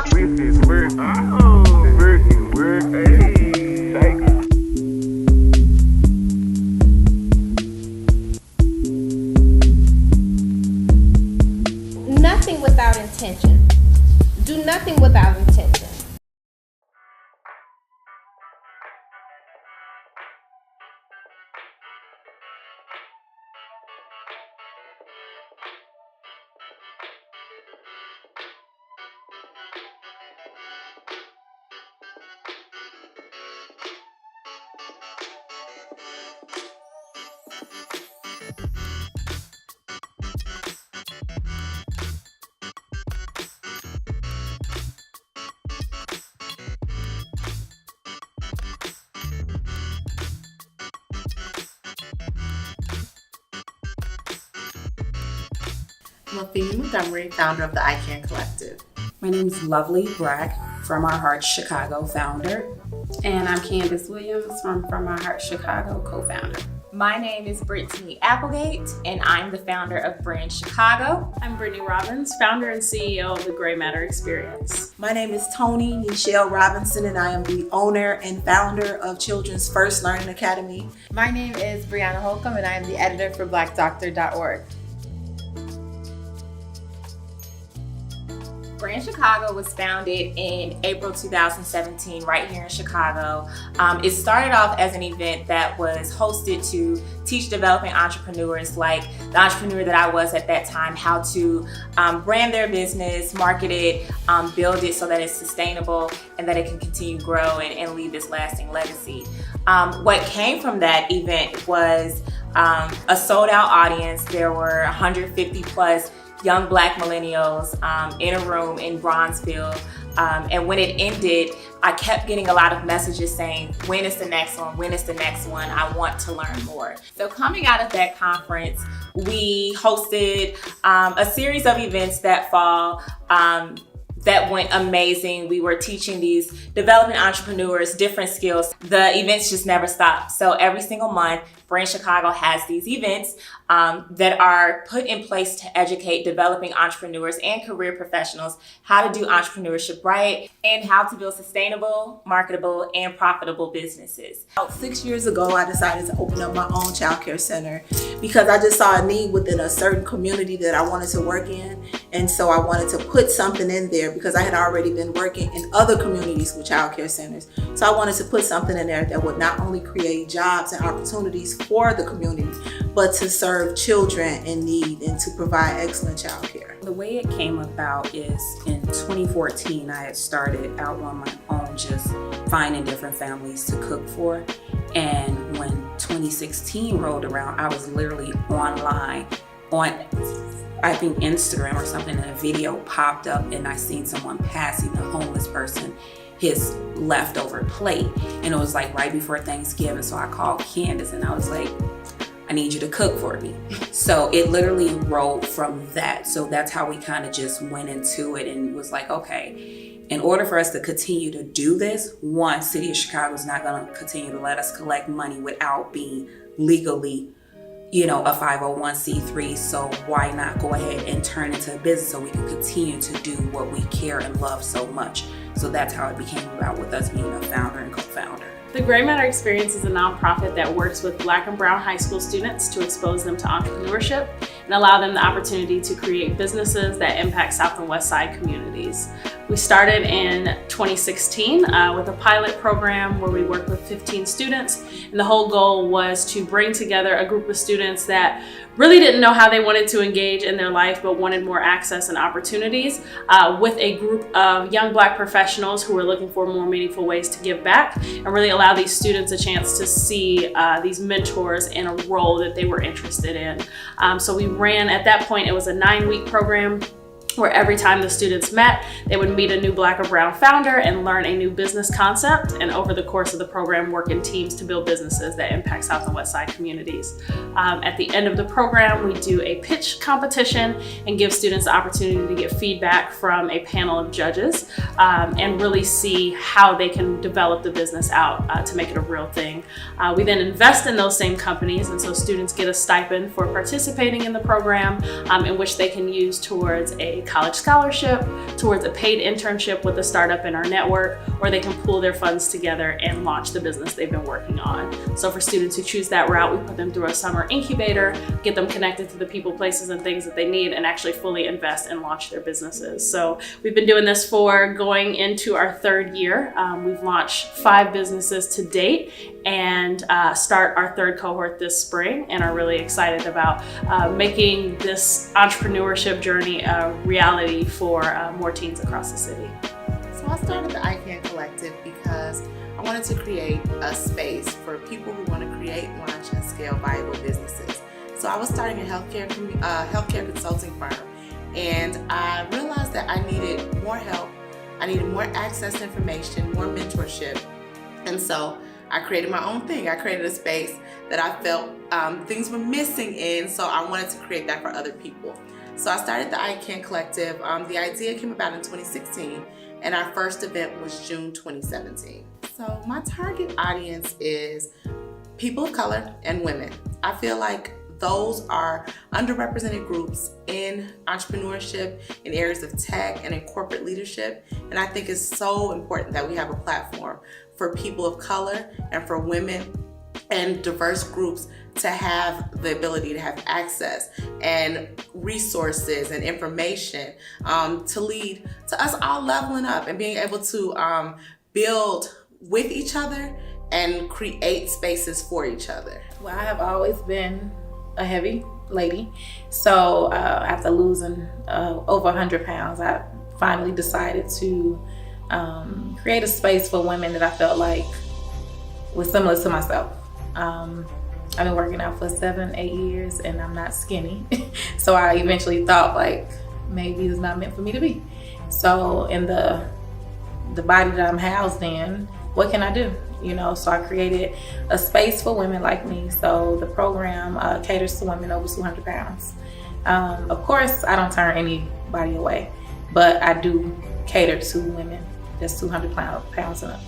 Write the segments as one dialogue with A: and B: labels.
A: With his work. Oh. Work. Hey. Thank you.
B: Nothing without intention. Do nothing without intention.
C: I'm Athena Montgomery, founder of the I Can Collective.
D: My name is Lovely Brack, From Our Heart Chicago founder. And I'm Candace Williams from Our Heart Chicago co-founder.
E: My name is Brittany Applegate, and I'm the founder of Brand Chicago.
F: I'm Brittany Robbins, founder and CEO of the Gray Matter Experience.
G: My name is Tony Nichelle Robinson, and I am the owner and founder of Children's First Learning Academy.
H: My name is Brianna Holcomb, and I am the editor for BlackDoctor.org.
E: Brand Chicago was founded in April 2017 right here in Chicago. It started off as an event that was hosted to teach developing entrepreneurs like the entrepreneur that I was at that time how to brand their business, market it, build it so that it's sustainable and that it can continue to grow and leave this lasting legacy. What came from that event was a sold out audience. There were 150 plus young Black millennials in a room in Bronzeville. And when it ended, I kept getting a lot of messages saying, when is the next one? When is the next one? I want to learn more. So coming out of that conference, we hosted a series of events that fall that went amazing. We were teaching these development entrepreneurs different skills. The events just never stopped. So every single month, Brand Chicago has these events that are put in place to educate developing entrepreneurs and career professionals how to do entrepreneurship right and how to build sustainable, marketable, and profitable businesses.
G: About 6 years ago, I decided to open up my own childcare center because I just saw a need within a certain community that I wanted to work in. And so I wanted to put something in there because I had already been working in other communities with childcare centers. So I wanted to put something in there that would not only create jobs and opportunities for the community, but to serve children in need and to provide excellent child care.
D: The way it came about is in 2014, I had started out on my own just finding different families to cook for. And when 2016 rolled around, I was literally online on, I think, Instagram or something, and a video popped up and I seen someone passing a homeless person his leftover plate. And it was like right before Thanksgiving. So I called Candace and I was like, I need you to cook for me. So it literally rolled from that. So that's how we kind of just went into it and was like, okay, in order for us to continue to do this, one, City of Chicago is not going to continue to let us collect money without being legally, a 501c3. So why not go ahead and turn into a business so we can continue to do what we care and love so much. So that's how it became about with us being a founder and co-founder.
F: The Gray Matter Experience is a nonprofit that works with Black and Brown high school students to expose them to entrepreneurship and allow them the opportunity to create businesses that impact South and West Side communities. We started in 2016 with a pilot program where we worked with 15 students, and the whole goal was to bring together a group of students that really didn't know how they wanted to engage in their life but wanted more access and opportunities with a group of young Black professionals who were looking for more meaningful ways to give back and really allow these students a chance to see these mentors in a role that they were interested in. So we ran, at that point, it was a 9-week program where every time the students met, they would meet a new Black or Brown founder and learn a new business concept, and over the course of the program work in teams to build businesses that impact South and West Side communities. At the end of the program, we do a pitch competition and give students the opportunity to get feedback from a panel of judges and really see how they can develop the business out to make it a real thing. We then invest in those same companies, and so students get a stipend for participating in the program in which they can use towards a a college scholarship, towards a paid internship with a startup in our network, or they can pool their funds together and launch the business they've been working on. So for students who choose that route, we put them through a summer incubator, get them connected to the people, places, and things that they need, and actually fully invest and launch their businesses. So we've been doing this for going into our third year. We've launched 5 businesses to date and start our third cohort this spring, and are really excited about making this entrepreneurship journey a reality for more teens across the city.
C: So I started the iCan Collective because I wanted to create a space for people who want to create, launch, and scale viable businesses. So I was starting a healthcare consulting firm, and I realized that I needed more help. I needed more access to information, more mentorship. And so I created my own thing. I created a space that I felt things were missing in, so I wanted to create that for other people. So I started the iCan Collective. The idea came about in 2016, and our first event was June 2017. So my target audience is people of color and women. I feel like those are underrepresented groups in entrepreneurship, in areas of tech, and in corporate leadership. And I think it's so important that we have a platform for people of color and for women and diverse groups to have the ability to have access and resources and information to lead to us all leveling up and being able to build with each other and create spaces for each other.
B: Well, I have always been a heavy lady. So after losing over 100 pounds, I finally decided to create a space for women that I felt like was similar to myself. I've been working out for 7-8 years and I'm not skinny. So I eventually thought like maybe it's not meant for me to be. So in the body that I'm housed in, what can I do? You know, so I created a space for women like me. So the program caters to women over 200 pounds. Of course, I don't turn anybody away, but I do cater to women that's 200 pounds and up.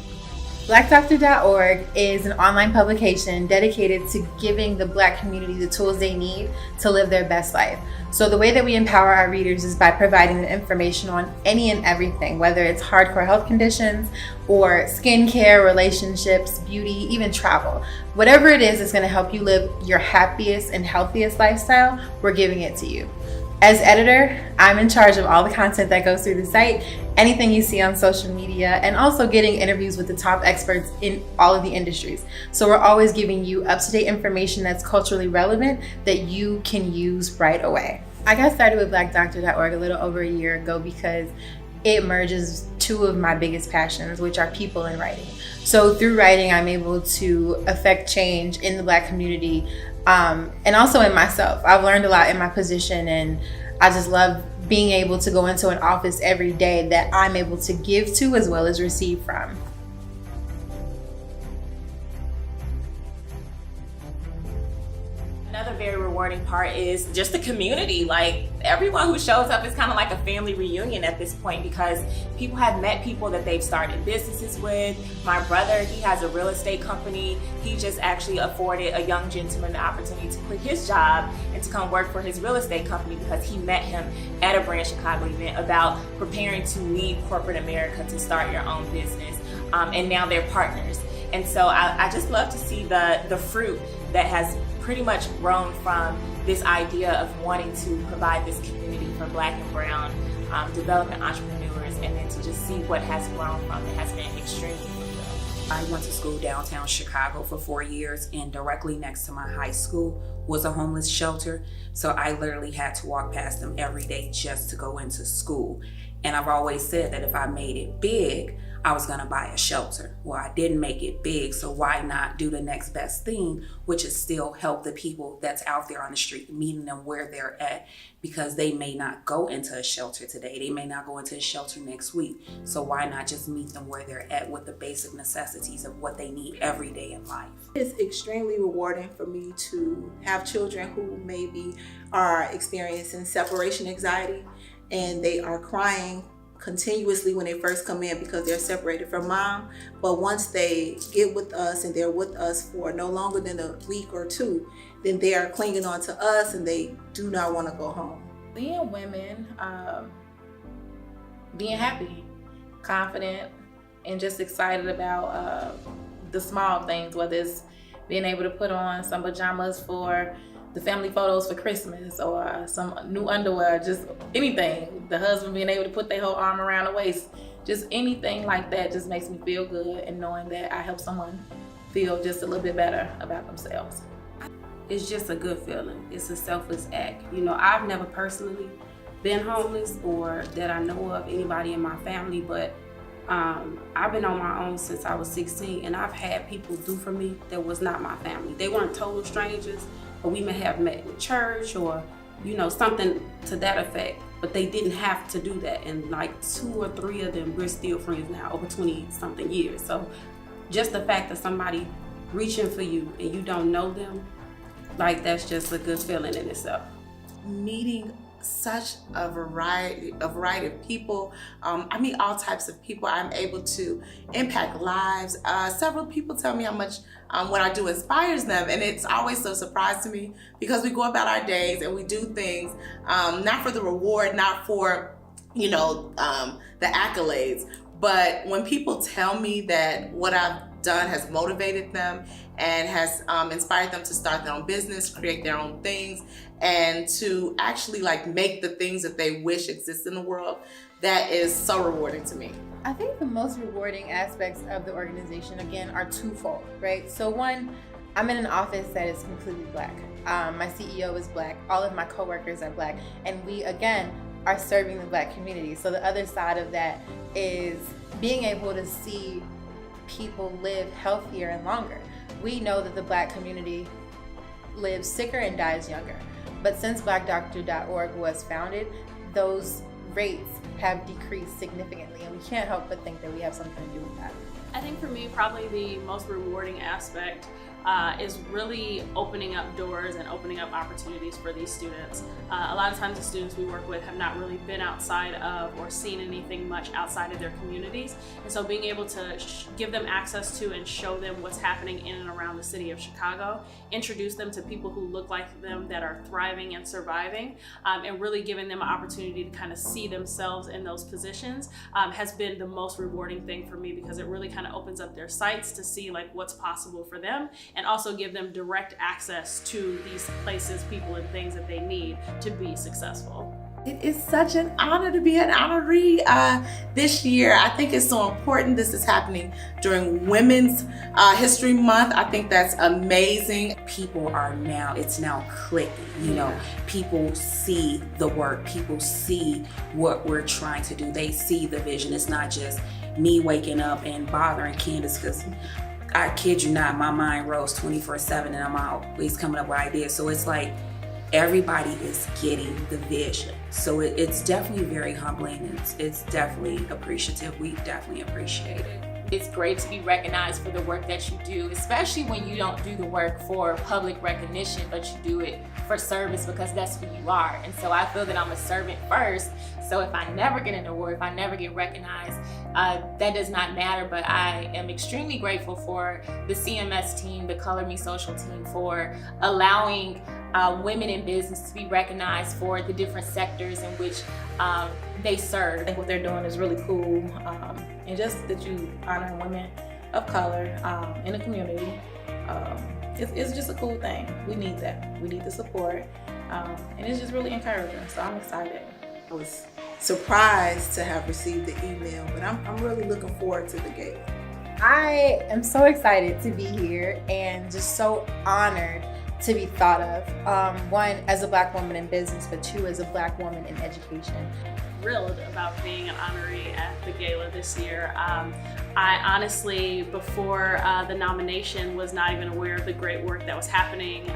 H: BlackDoctor.org is an online publication dedicated to giving the Black community the tools they need to live their best life. So the way that we empower our readers is by providing them information on any and everything, whether it's hardcore health conditions or skincare, relationships, beauty, even travel. Whatever it is that's going to help you live your happiest and healthiest lifestyle, we're giving it to you. As editor, I'm in charge of all the content that goes through the site, anything you see on social media, and also getting interviews with the top experts in all of the industries. So we're always giving you up-to-date information that's culturally relevant that you can use right away. I got started with BlackDoctor.org a little over a year ago because it merges 2 of my biggest passions, which are people and writing. So through writing, I'm able to affect change in the Black community, and also in myself. I've learned a lot in my position, and I just love being able to go into an office every day that I'm able to give to as well as receive from.
E: Another very rewarding part is just the community. Like, everyone who shows up is kind of like a family reunion at this point, because people have met people that they've started businesses with. My brother, he has a real estate company. He just actually afforded a young gentleman the opportunity to quit his job and to come work for his real estate company because he met him at a Brand Chicago event about preparing to leave corporate America to start your own business. And now they're partners. And so I just love to see the fruit that has pretty much grown from this idea of wanting to provide this community for Black and brown development entrepreneurs, and then to just see what has grown from it has been extremely fulfilling.
D: I went to school downtown Chicago for 4 years, and directly next to my high school was a homeless shelter. So I literally had to walk past them every day just to go into school. And I've always said that if I made it big, I was gonna buy a shelter. Well, I didn't make it big, so why not do the next best thing, which is still help the people that's out there on the street, meeting them where they're at, because they may not go into a shelter today. They may not go into a shelter next week. So why not just meet them where they're at with the basic necessities of what they need every day in life?
G: It's extremely rewarding for me to have children who maybe are experiencing separation anxiety, and they are crying continuously when they first come in because they're separated from mom. But once they get with us and they're with us for no longer than a week or 2, then they are clinging on to us and they do not want to go home.
B: Being women, being happy, confident, and just excited about the small things, whether it's being able to put on some pajamas for the family photos for Christmas, or some new underwear, just anything. The husband being able to put their whole arm around the waist, just anything like that just makes me feel good, and knowing that I help someone feel just a little bit better about themselves.
I: It's just a good feeling. It's a selfless act. You know, I've never personally been homeless, or that I know of anybody in my family, but I've been on my own since I was 16, and I've had people do for me that was not my family. They weren't total strangers, but we may have met in church or, you know, something to that effect, but they didn't have to do that. And like 2 or 3 of them, we're still friends now, over 20 something years. So just the fact that somebody reaching for you and you don't know them, like, that's just a good feeling in itself.
C: Meeting such a variety of people. I meet all types of people. I'm able to impact lives. Several people tell me how much what I do inspires them, and it's always so surprised to me, because we go about our days and we do things not for the reward, not for, you know, the accolades, but when people tell me that what I've done has motivated them and has inspired them to start their own business, create their own things, and to actually like make the things that they wish exist in the world, that is so rewarding to me.
H: I think the most rewarding aspects of the organization, again, are twofold, right? So one, I'm in an office that is completely Black. My CEO is Black. All of my coworkers are Black. And we, again, are serving the Black community. So the other side of that is being able to see people live healthier and longer. We know that the Black community lives sicker and dies younger. But since blackdoctor.org was founded, those rates have decreased significantly, and we can't help but think that we have something to do with that.
F: I think for me, probably the most rewarding aspect is really opening up doors and opening up opportunities for these students. A lot of times the students we work with have not really been outside of or seen anything much outside of their communities. And so being able to give them access to and show them what's happening in and around the city of Chicago, introduce them to people who look like them that are thriving and surviving, and really giving them an opportunity to kind of see themselves in those positions has been the most rewarding thing for me, because it really kind of opens up their sights to see like what's possible for them, and also give them direct access to these places, people, and things that they need to be successful.
C: It is such an honor to be an honoree this year. I think it's so important this is happening during Women's History Month. I think that's amazing.
D: People are now, it's now clicking, you know, people see the work, people see what we're trying to do, they see the vision. It's not just me waking up and bothering Candace, because I kid you not, my mind rolls 24/7 and I'm always coming up with ideas. So it's like everybody is getting the vision. So it's definitely very humbling. It's definitely appreciative. We definitely appreciate it.
E: It's great to be recognized for the work that you do, especially when you don't do the work for public recognition, but you do it for service, because that's who you are. And so I feel that I'm a servant first. So if I never get an award, if I never get recognized, that does not matter. But I am extremely grateful for the CMS team, the Color Me Social team, for allowing women in business to be recognized for the different sectors in which they serve.
B: I think what they're doing is really cool, and just that you honor women of color in the community. It's just a cool thing. We need that. We need the support, and it's just really encouraging. So I'm excited.
G: I was surprised to have received the email, but I'm really looking forward to the gala.
H: I am so excited to be here and just so honored to be thought of. One, as a Black woman in business, but two, as a Black woman in education.
F: Thrilled about being an honoree at the gala this year. I honestly, before the nomination, was not even aware of the great work that was happening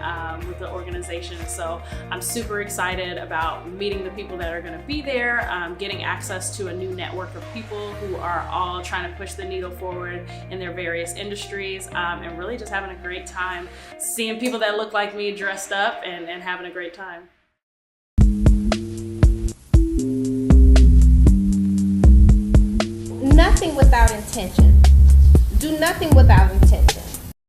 F: with the organization. So I'm super excited about meeting the people that are going to be there, getting access to a new network of people who are all trying to push the needle forward in their various industries, and really just having a great time, seeing people that look like me dressed up and having a great time.
J: Nothing without intention. Do nothing without intention.